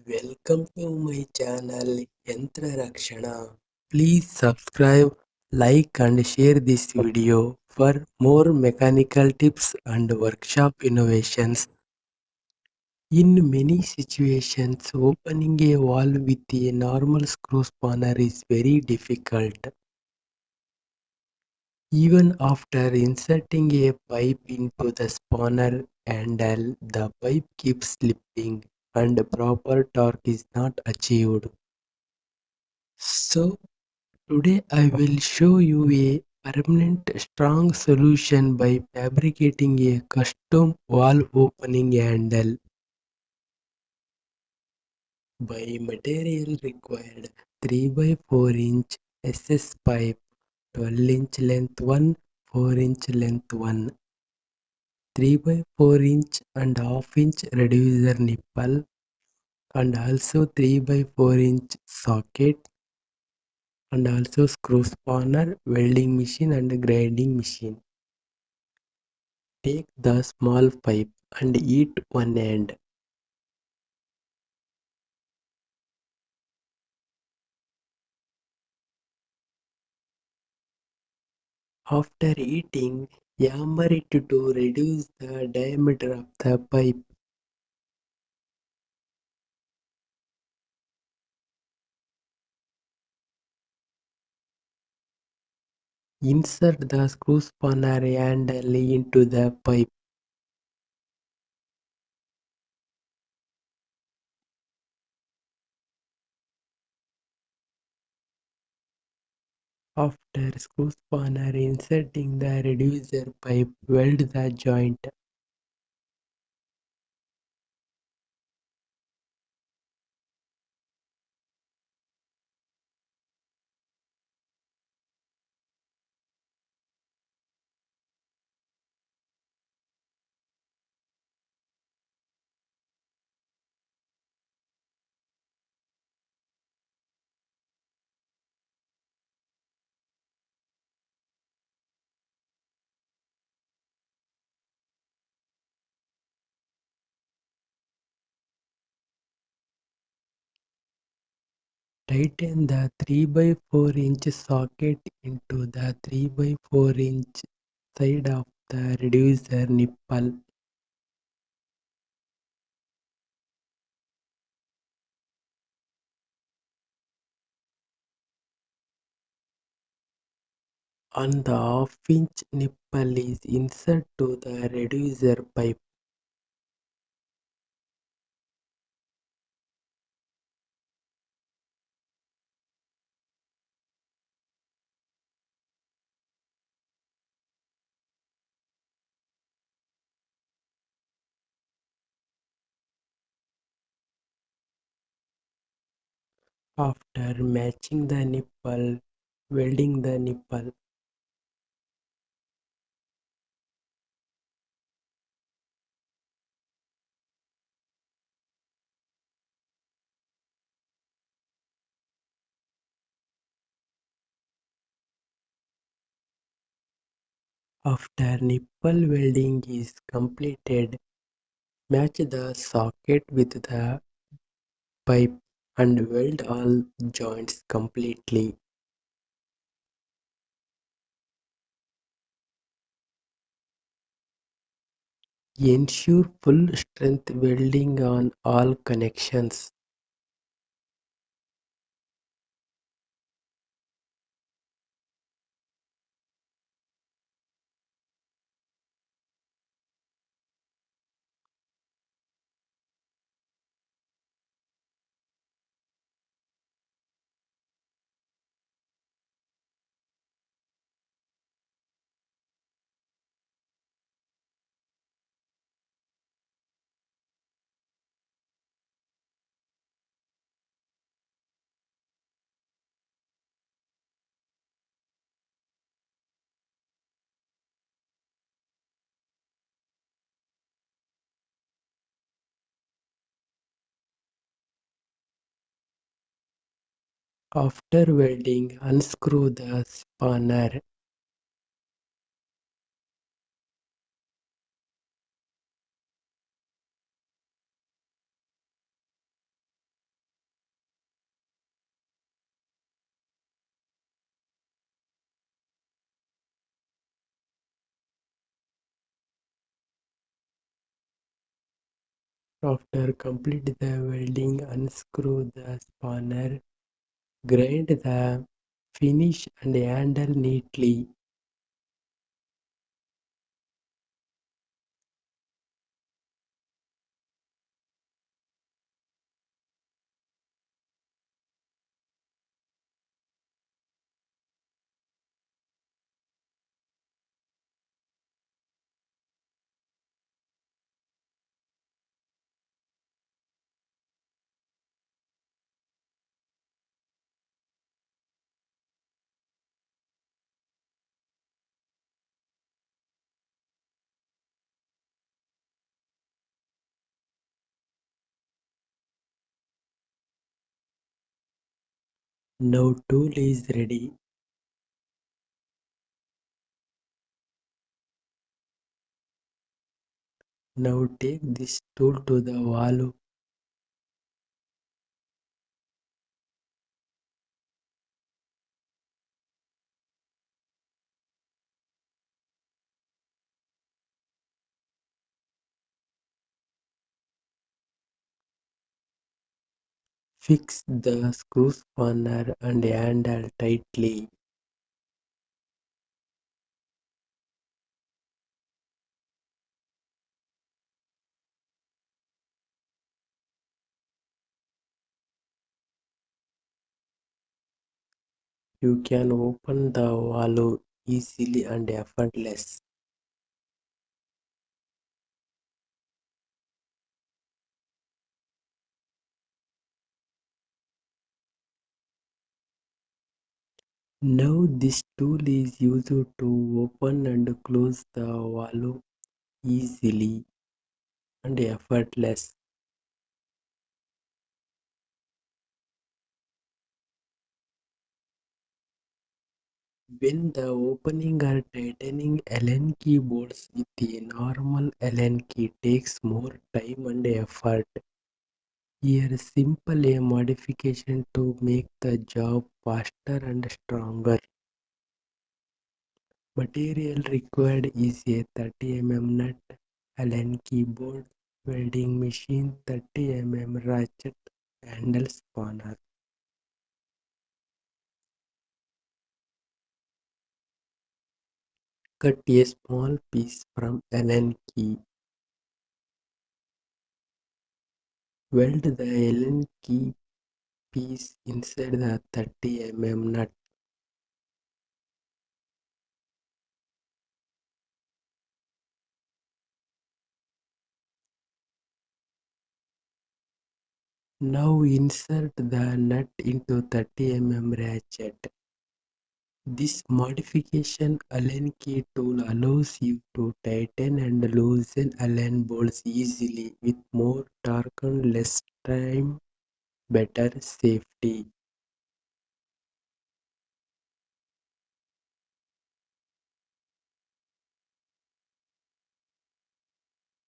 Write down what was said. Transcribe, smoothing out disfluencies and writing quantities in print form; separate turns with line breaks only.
Welcome to my channel Yanthra Rakshana. Please subscribe, like and share this video for more mechanical tips and workshop innovations. In many situations, opening a valve with a normal screw spanner is very difficult. Even after inserting a pipe into the spanner handle, the pipe keeps slipping and proper torque is not achieved. So today I will show you a permanent strong solution by fabricating a custom valve opening handle. By material required 3 by 4 inch SS pipe, 12 inch length one, 4 inch length one, 3 by 4 inch and half inch reducer nipple, and also 3 by 4 inch socket, and also screw spanner, welding machine and grinding machine. Take the small pipe and eat one end. After eating, hammer it to reduce the diameter of the pipe. Insert the screw spanner handle into the pipe. After screw spanner inserting the reducer pipe, weld the joint. Tighten the 3 by 4 inch socket into the 3 by 4 inch side of the reducer nipple. On the half-inch nipple is insert to the reducer pipe. After matching the nipple, welding the nipple. After nipple welding is completed, match the socket with the pipe and weld all joints completely. Ensure full strength welding on all connections. After welding, unscrew the spanner. After complete the welding, unscrew the spanner, grind the finish and handle neatly. Now tool is ready. Now take this tool to the wall. Fix the screw spanner and handle tightly. You can open the valve easily and effortless. Now this tool is used to open and close the valve easily and effortless. When the opening or tightening Allen keyboards with a normal Allen key takes more time and effort. Here simple a modification to make the job faster and stronger. Material required is a 30 mm nut, Allen keyboard, welding machine, 30 mm ratchet, handle spanner. Cut a small piece from Allen key. Weld the Allen key piece inside the 30 mm nut. Now insert the nut into 30 mm ratchet. This modification Allen key tool allows you to tighten and loosen Allen bolts easily with more torque and less time, better safety.